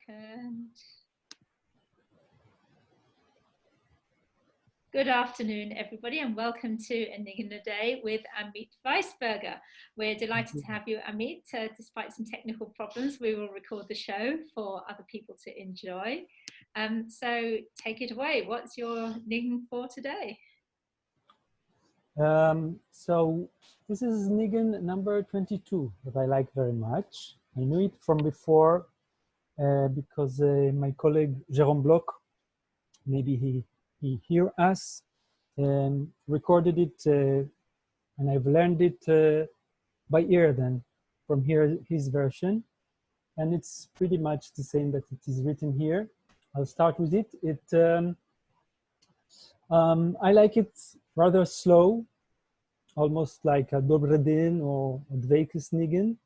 second. Good afternoon, everybody, and welcome to Enigma Day with Amit Weisberger. We're delighted to have you, Amit. Despite some technical problems, we will record the show for other people to enjoy. So take it away. What's your Nign for today? So this is Nign number 22 that I like very much. I knew it from before because my colleague Jérôme Bloch, maybe he hear us and recorded it, and I've learned it by ear then from his version, and it's pretty much the same that it is written here. I'll start with it. I like it rather slow, almost like a Dobredin or Dveikis Nign.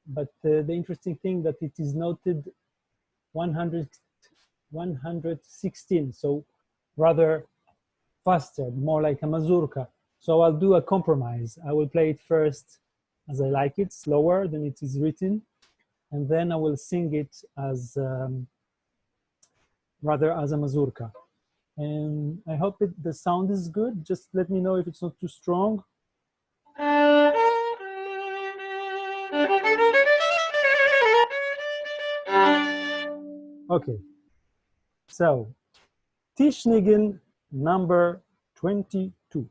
But the interesting thing that it is noted 116, so rather faster, more like a mazurka. So I'll do a compromise. I will play it first as I like it, slower than it is written, and then I will sing it as rather as a mazurka. And I hope the sound is good. Just let me know if it's not too strong. Okay, so Tish-Nignim number 22.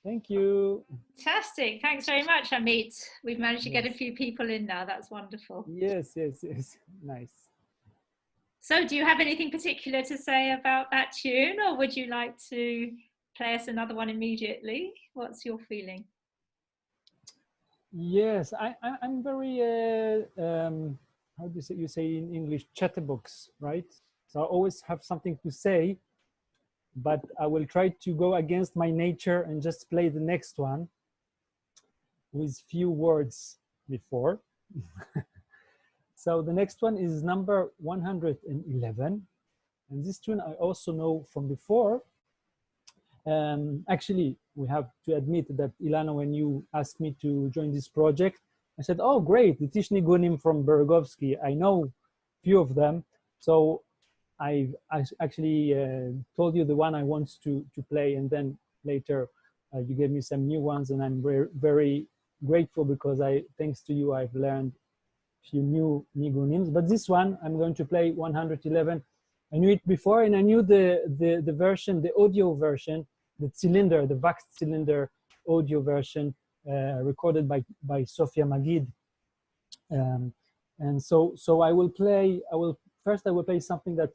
Thank you. Fantastic. Thanks very much, Amit. We've managed to get a few people in now. That's wonderful. Yes, yes, yes. Nice. So do you have anything particular to say about that tune, or would you like to play us another one immediately? What's your feeling? Yes, I'm very, how do you say in English, chatterbox, right? So I always have something to say, but I will try to go against my nature and just play the next one with few words before. So the next one is number 111. And this tune I also know from before. Actually, we have to admit that, Ilana, when you asked me to join this project, I said, oh, great, the Tish-Nigunim from Beregovski. I know few of them. So I actually told you the one I want to play, and then later you gave me some new ones, and I'm very, very grateful because thanks to you, I've learned a few new nigunims. But this one, I'm going to play 111. I knew it before, and I knew the version, the audio version, the cylinder, the Vax cylinder audio version recorded by Sofia Magid. And so I will play, first I will play something that,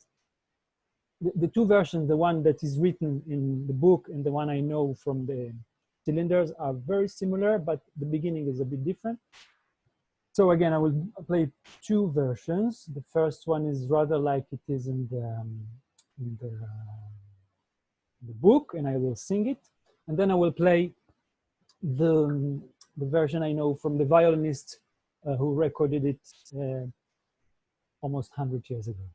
the two versions, the one that is written in the book and the one I know from the cylinders are very similar, but the beginning is a bit different. So again, I will play two versions. The first one is rather like it is in the book, and I will sing it. And then I will play the version I know from the violinist who recorded it almost 100 years ago.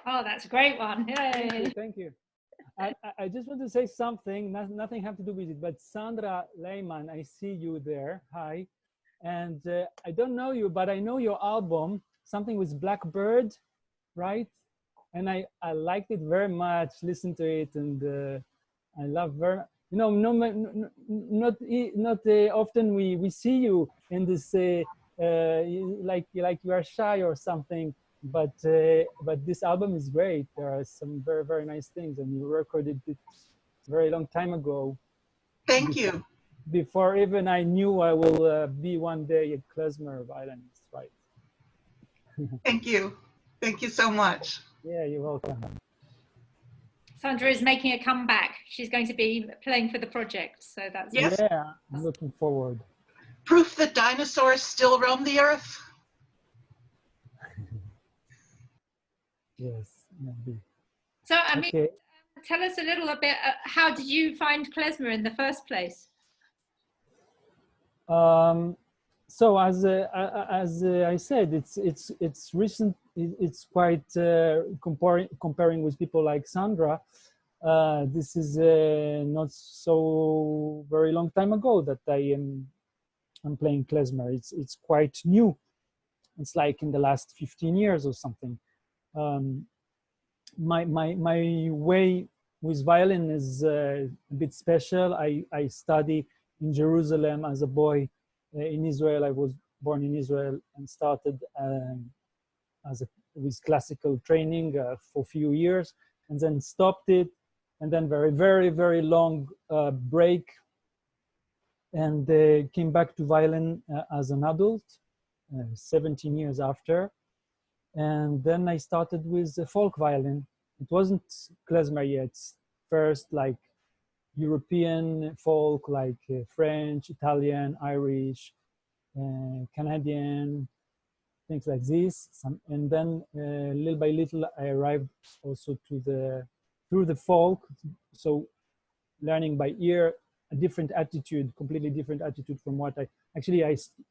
Oh, that's a great one. Yay. Thank you. I just want to say something, nothing have to do with it, but Sandra Lehman, I see you there. Hi. And I don't know you, but I know your album, something with Blackbird, right? And I liked it very much, listened to it, and I love very, you know, not often we see you in this, like you are shy or something, but this album is great. There are some very, very nice things, and you recorded it very long time ago. Thank you. Before even I knew I will be one day a klezmer violinist, right? Thank you. Thank you so much. Yeah, you're welcome. Sandra is making a comeback. She's going to be playing for the project, so that's Yes. Yeah, I'm looking forward. Proof that dinosaurs still roam the earth. Yes, maybe. So, I mean, Okay. tell us a little bit. How did you find klezmer in the first place? So as I said, it's recent. It's quite comparing with people like Sandra. This is not so very long time ago that I'm playing klezmer. It's quite new. It's like in the last 15 years or something. My way with violin is a bit special. I study in Jerusalem as a boy. In Israel, I was born in Israel and started with classical training for a few years, and then stopped it, and then very long break, and came back to violin as an adult, 17 years after. And then I started with folk violin. It wasn't klezmer yet. First, like European folk, like French, Italian, Irish, Canadian, things like this. And then little by little, I arrived also through the folk. So learning by ear, a different attitude, completely different attitude from what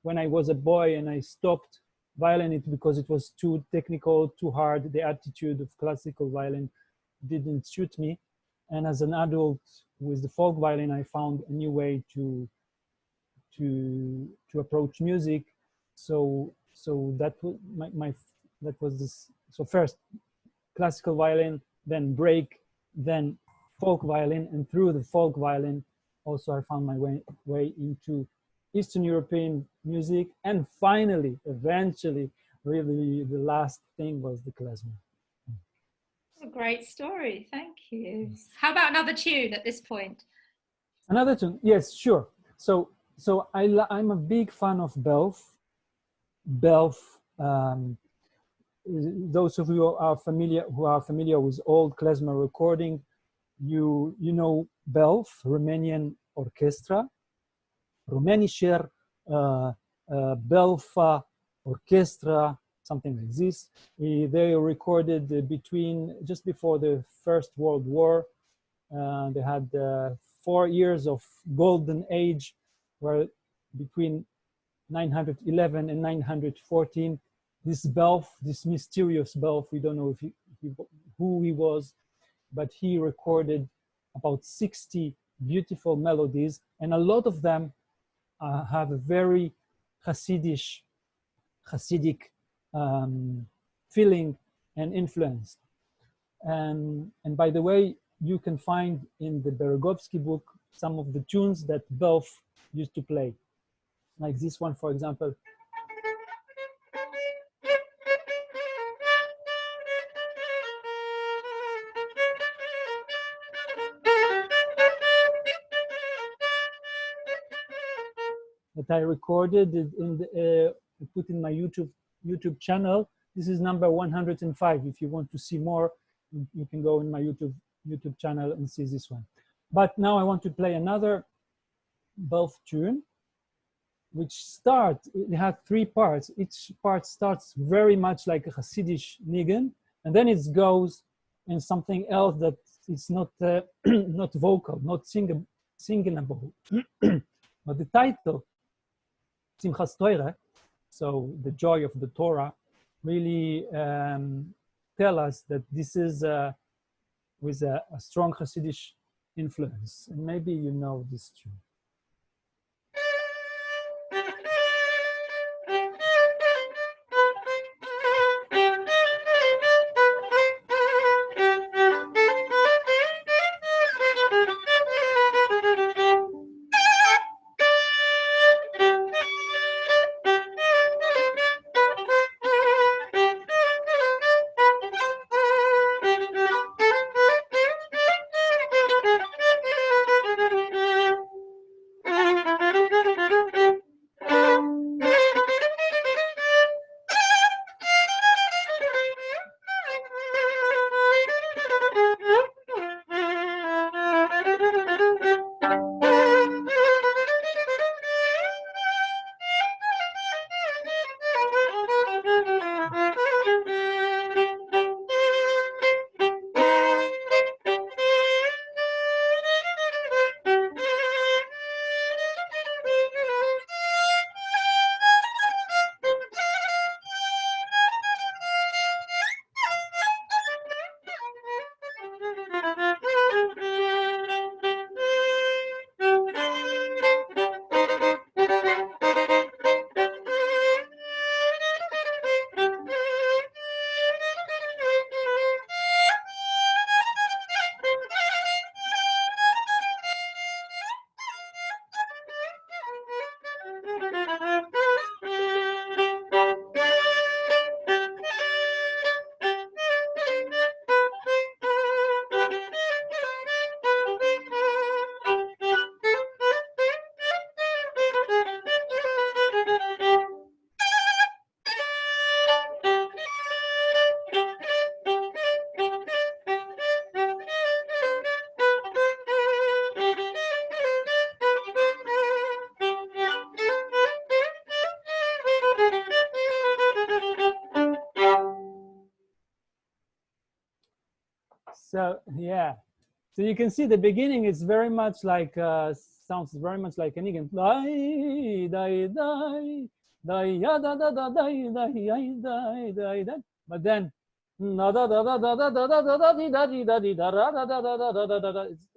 when I was a boy and I stopped violin, it because it was too technical, too hard. The attitude of classical violin didn't suit me. And as an adult with the folk violin, I found a new way to approach music. So that was that was this. So first classical violin, then break, then folk violin, and through the folk violin, also I found my way into Eastern European music, and finally, eventually, really the last thing was the klezmer. A great story, thank you. How about another tune at this point? Another tune, yes, sure. So I'm a big fan of Belf. Those of you who are familiar with old klezmer recording, you know Belf, Romanian orchestra, Rumenischer Belf Orchestra, something like this. They recorded just before the First World War. They had 4 years of golden age, where between 911 and 914, this Belf, this mysterious Belf, we don't know who he was, but he recorded about 60 beautiful melodies, and a lot of them have a very Hasidic feeling and influence. And by the way, you can find in the Beregovski book some of the tunes that Belf used to play, like this one, for example. That I recorded put in my YouTube channel. This is number 105. If you want to see more, you can go in my YouTube channel and see this one. But now I want to play another Belf tune, which it had 3 parts. Each part starts very much like a Hasidic nigun, and then it goes in something else that is not not vocal, not singable. But the title, Simchas Torah, so the joy of the Torah, really tell us that this is with a strong Hasidic influence. And maybe you know this tune. So yeah, so you can see the beginning is very much like sounds very much like a Nigun. But then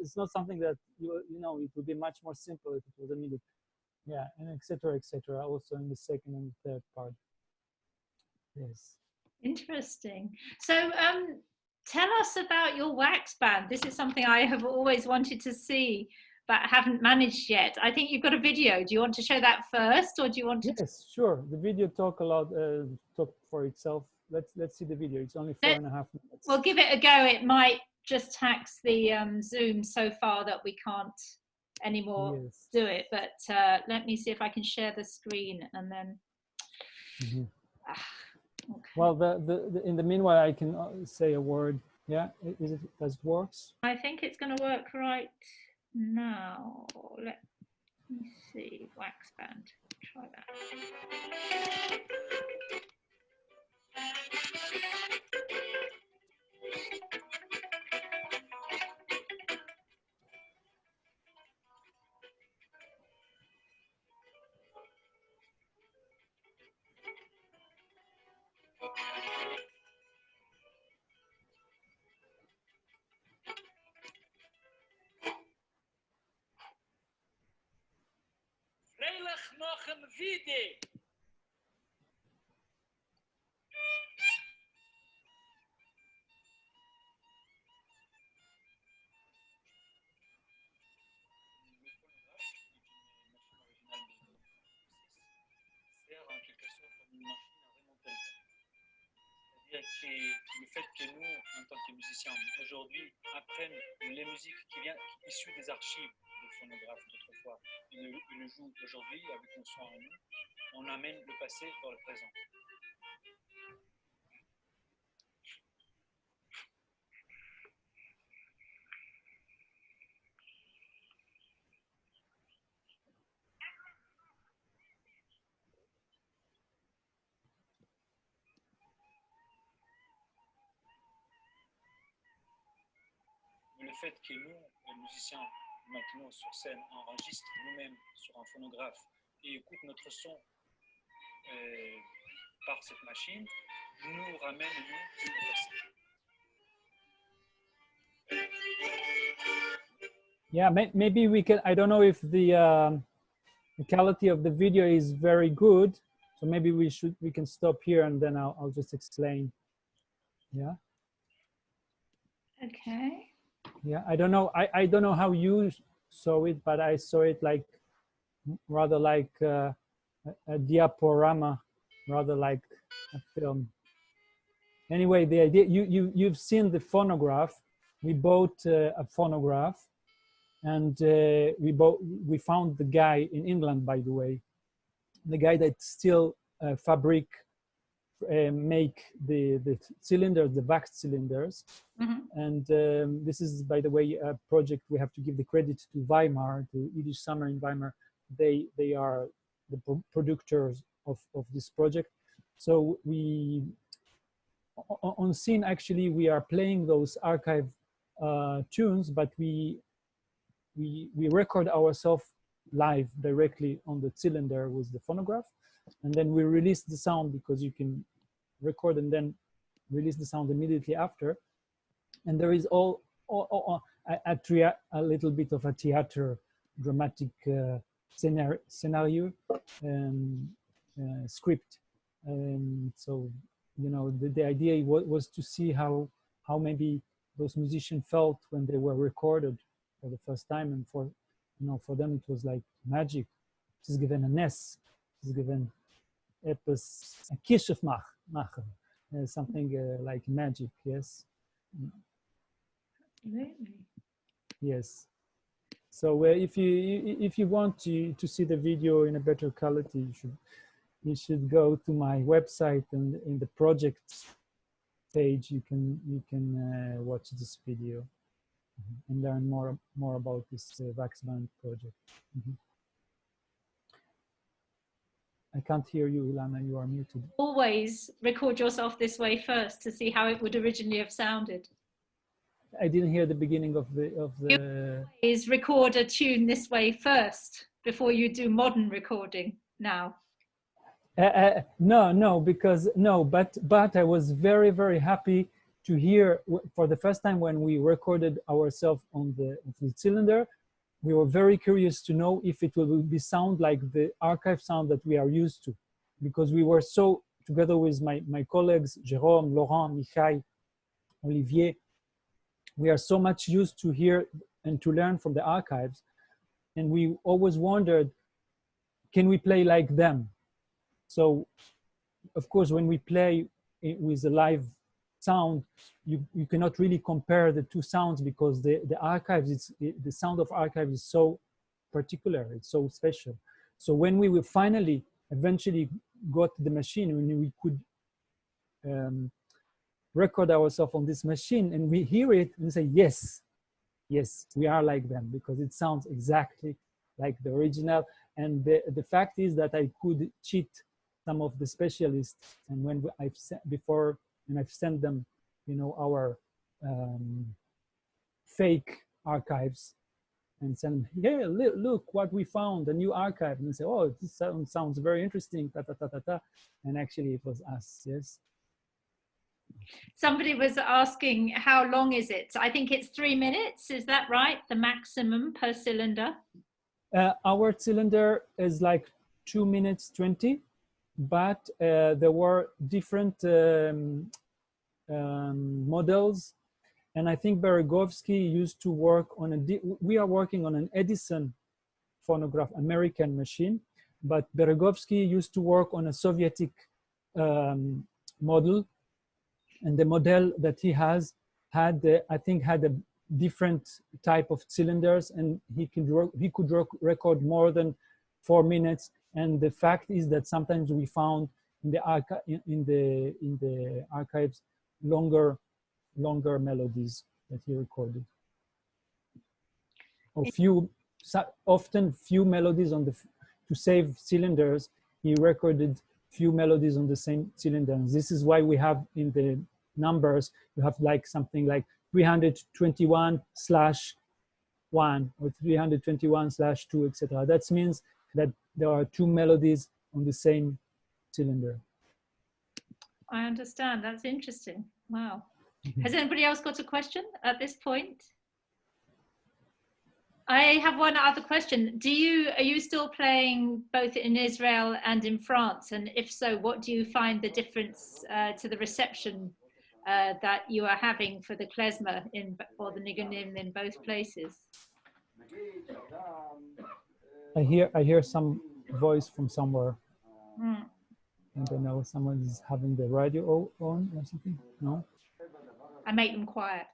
it's not something that you know, it would be much more simple if it was a Nigun. Yeah, and etc. etc. Also in the second and third part. Yes. Interesting. So tell us about your wax band. This is something I have always wanted to see, but haven't managed yet. I think you've got a video. Do you want to show that first, or do you want to? Yes, sure. The video talk for itself. Let's see the video. It's only 4.5 minutes. We'll give it a go. It might just tax the Zoom so far that we can't anymore do it. But let me see if I can share the screen and then. Mm-hmm. Okay. Well, in the meanwhile, I can say a word. Yeah, does it works? I think it's going to work right now. Let me see. Wax band. Try that. C'est le fait que nous, en tant que musiciens, aujourd'hui, apprennent les musiques qui viennent issues des archives des phonographes d'autrefois et le jouent aujourd'hui avec nos sons en nous, on amène le passé vers le présent. Le fait que nous, les musiciens, maintenant sur scène, enregistrent nous-mêmes sur un phonographe et écoutent notre son par cette machine, nous ramène nous au passé. Yeah, maybe we can. I don't know if the quality of the video is very good, so maybe we can stop here and then I'll just explain. Yeah. Okay. Yeah, I don't know. I don't know how you saw it, but I saw it like rather like a diaporama, rather like a film. Anyway, the idea you've seen the phonograph. We bought a phonograph, and we found the guy in England, by the way, the guy that still make the cylinders, the wax cylinders. Mm-hmm. And this is, by the way, a project we have to give the credit to Weimar, to Yiddish Summer in Weimar. They are the producers of this project. So we, on scene, actually, we are playing those archive tunes, but we record ourselves live directly on the cylinder with the phonograph. And then we release the sound, because you can record and then release the sound immediately after. And there is a little bit of a theater, dramatic scenario, script. So, you know, the idea was to see how maybe those musicians felt when they were recorded for the first time, and for them it was like magic. It is given a ness, it is given etwas a Kirschef machen, something like magic. Yes. Absolutely. Yes. So if you want to see the video in a better quality, you should go to my website, and in the projects page you can watch this video and learn more about this wax band project. Mm-hmm. I can't hear you, Ilana. You are muted. Always record yourself this way first to see how it would originally have sounded. I didn't hear the beginning of the Is record a tune this way first before you do modern recording now? No, but I was very, very happy to hear for the first time when we recorded ourselves on the cylinder. We were very curious to know if it will be sound like the archive sound that we are used to, because we were so, together with my colleagues, Jérôme, Laurent, Michael, Olivier, we are so much used to hear and to learn from the archives. And we always wondered, can we play like them? So, of course, when we play with a live sound, you cannot really compare the two sounds, because the archives, the sound of archives is so particular, it's so special. So when we will eventually got the machine, when we could record ourselves on this machine and we hear it and say, yes, we are like them, because it sounds exactly like the original. And the fact is that I could cheat some of the specialists, and when I've sent them, our fake archives, and send them, yeah, look what we found, a new archive, and they say, oh, this sounds very interesting, ta ta ta ta ta, and actually it was us. Yes. Somebody was asking, how long is it? I think it's 3 minutes. Is that right? The maximum per cylinder? Our cylinder is like 2 minutes 20, but there were different models. And I think Beregovski used to work on we are working on an Edison phonograph, American machine, but Beregovski used to work on a Sovietic model. And the model that he has had a different type of cylinders, and he could record more than 4 minutes. And the fact is that sometimes we found in the archives longer melodies that he recorded, or often few melodies to save cylinders. He recorded few melodies on the same cylinder. And this is why we have in the numbers, you have like something like 321/1 or 321/2, etc. That means that there are 2 melodies on the same cylinder. I understand. That's interesting. Wow. Has anybody else got a question at this point? I have one other question. Are you still playing both in Israel and in France? And if so, what do you find the difference to the reception that you are having for the Klezmer or the Nigunim in both places? I hear some voice from somewhere. Mm. I don't know, someone is having the radio on or something. No? I make them quiet.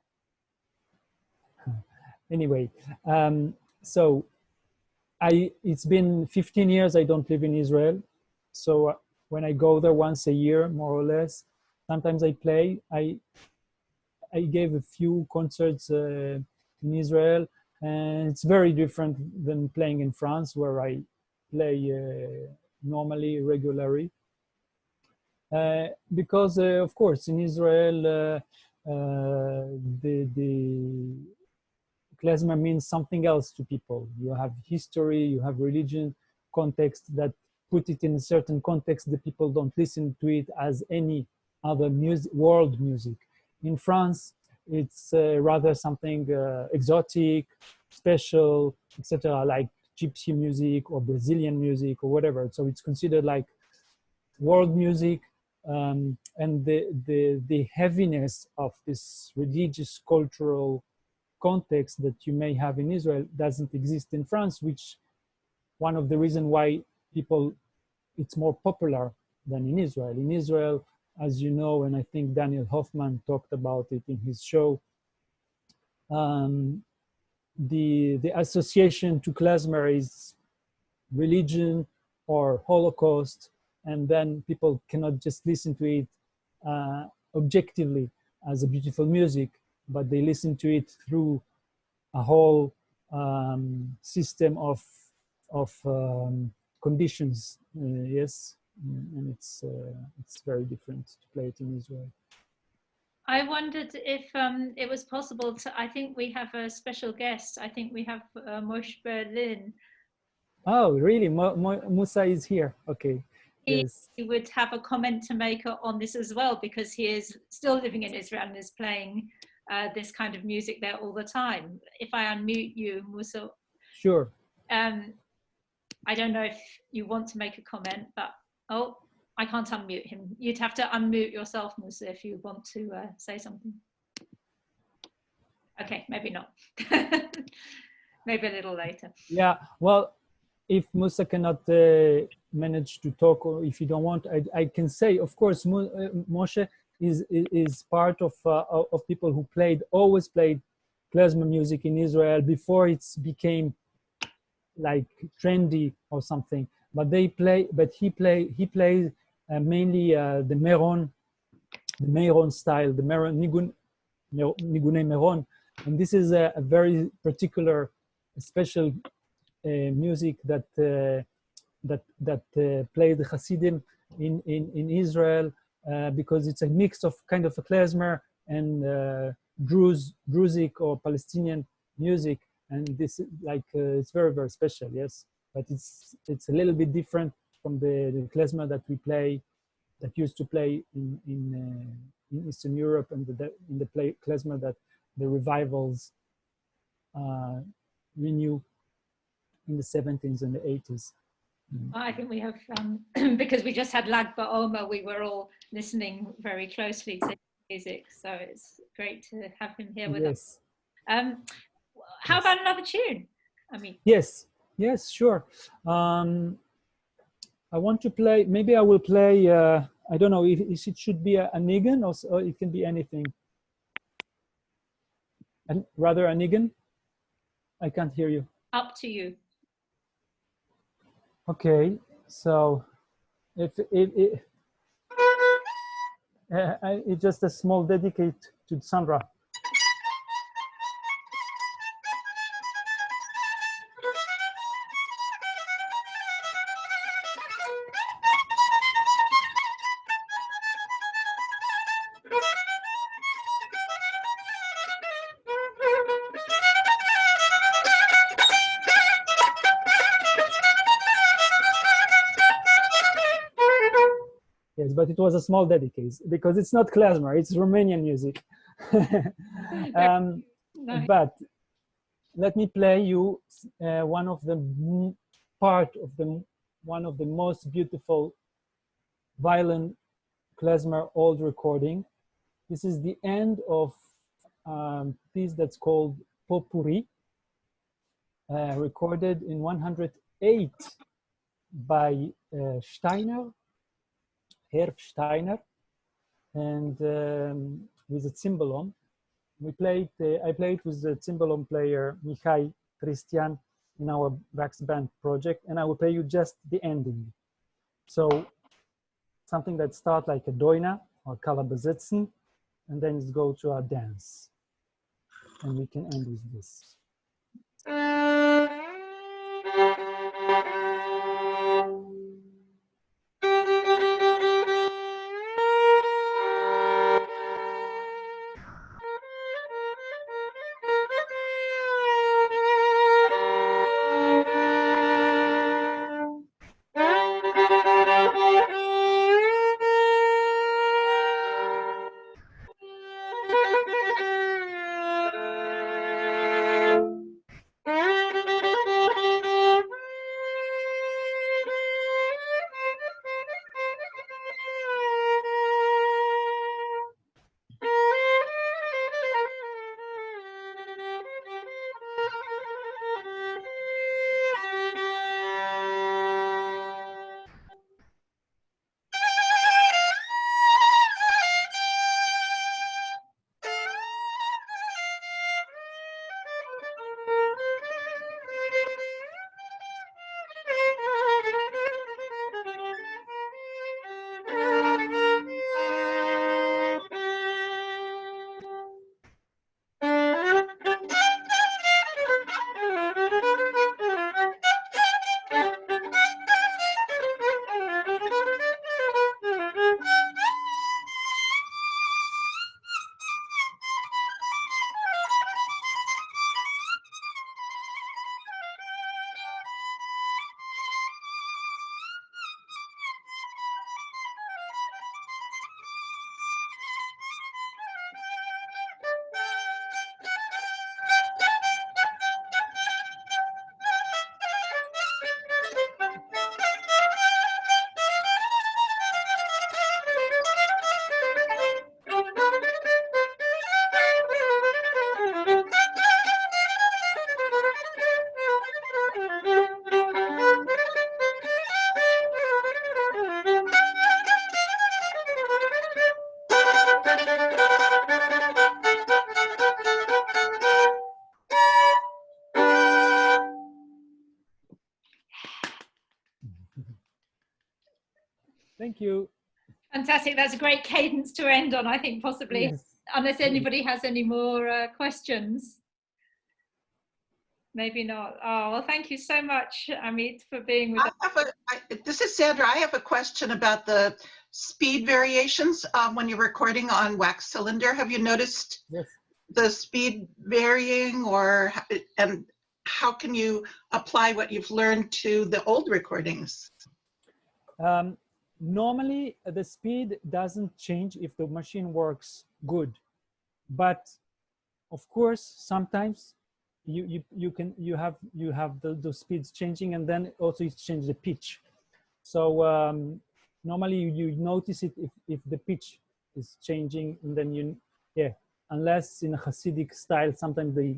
Anyway, so it's been 15 years I don't live in Israel. So when I go there once a year, more or less, sometimes I play. I gave a few concerts in Israel, and it's very different than playing in France, where I play normally, regularly. Because of course in Israel, the Klezmer means something else to people. You have history, you have religion, context that put it in a certain context. The people don't listen to it as any other world music. In France, it's rather something exotic, special, etc., like gypsy music or Brazilian music or whatever. So it's considered like world music, and the heaviness of this religious, cultural context that you may have in Israel doesn't exist in France, which one of the reasons why it's more popular than in Israel. In Israel, as you know, and I think Daniel Hoffman talked about it in his show, the association to Klezmer is religion or Holocaust, and then people cannot just listen to it objectively as a beautiful music, but they listen to it through a whole system of conditions. Yes, and it's very different to play it in Israel. I wondered if it was possible to, I think we have a special guest. I think we have Moshe Berlin. Oh, really? Musa is here. Okay. Yes. He would have a comment to make on this as well, because he is still living in Israel and is playing this kind of music there all the time. If I unmute you, Musa. Sure. I don't know if you want to make a comment, but oh, I can't unmute him. You'd have to unmute yourself, Musa, if you want to say something. Okay, maybe not. Maybe a little later. Yeah, well, if Musa cannot manage to talk, or if you don't want, I can say, of course, Moshe is part of people who always played klezmer music in Israel before it became like trendy or something. But he plays mainly the Meron style, the Nigune Meron, and this is a very particular, special music that played the Hasidim in Israel, because it's a mix of kind of a klezmer and Druzic or Palestinian music, and this like it's very, very special, yes. But it's a little bit different from the klezmer that used to play in Eastern Europe, and in the klezmer that the revivals renew in the 70s and the 80s. I think we have, because we just had Lag BaOmer, we were all listening very closely to music, so it's great to have him here with us. How about another tune? I mean, yes, sure. I want to play, maybe I will play, I don't know if it should be a nigun, or it can be anything. And rather a nigun? I can't hear you. Up to you. Okay, so it's just a small dedicate to Sandra. Yes, but it was a small dedicate because it's not klezmer, it's Romanian music. Nice. But let me play you one of the most beautiful violin klezmer old recording. This is the end of piece that's called Potpourri, recorded in 108 by Steiner, Herr Steiner, and with a cymbalom. I played with the cymbalom player Mihai Cristian in our Brax Band project, and I will play you just the ending. So something that starts like a doina or kalabasitzen, and then it go to a dance, and we can end with this. Thank you. Fantastic. That's a great cadence to end on, I think, possibly, Yes. unless anybody has any more questions. Maybe not. Oh, well, thank you so much, Amit, for being with us. This is Sandra. I have a question about the speed variations when you're recording on wax cylinder. Have you noticed the speed varying, and how can you apply what you've learned to the old recordings? Normally, the speed doesn't change if the machine works good, but of course, sometimes you have the speeds changing, and then also it changes the pitch. So normally you notice it if the pitch is changing, and then unless in a Hasidic style, sometimes they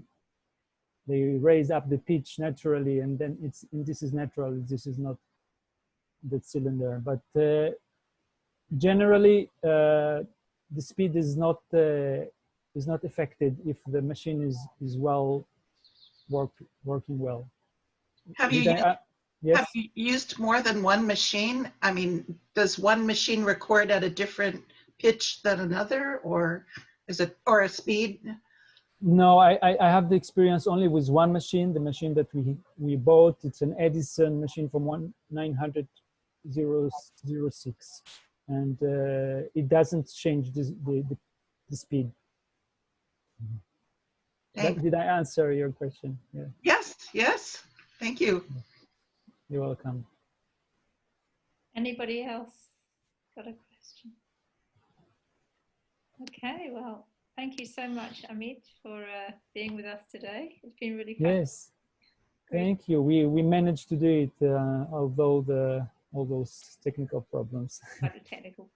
raise up the pitch naturally, and then this is natural. This is not the cylinder, but generally the speed is not affected if the machine is well working well. Have you used more than one machine? I mean, does one machine record at a different pitch than another, or a speed? No, I have the experience only with one machine. The machine that we bought, it's an Edison machine from 900-006, and it doesn't change the speed. Did I answer your question? Yeah. Yes. Thank you. You're welcome. Anybody else got a question? Okay, well, thank you so much, Amit, for being with us today. It's been really fun. Yes, thank you. We managed to do it, although all those technical problems. Quite a technical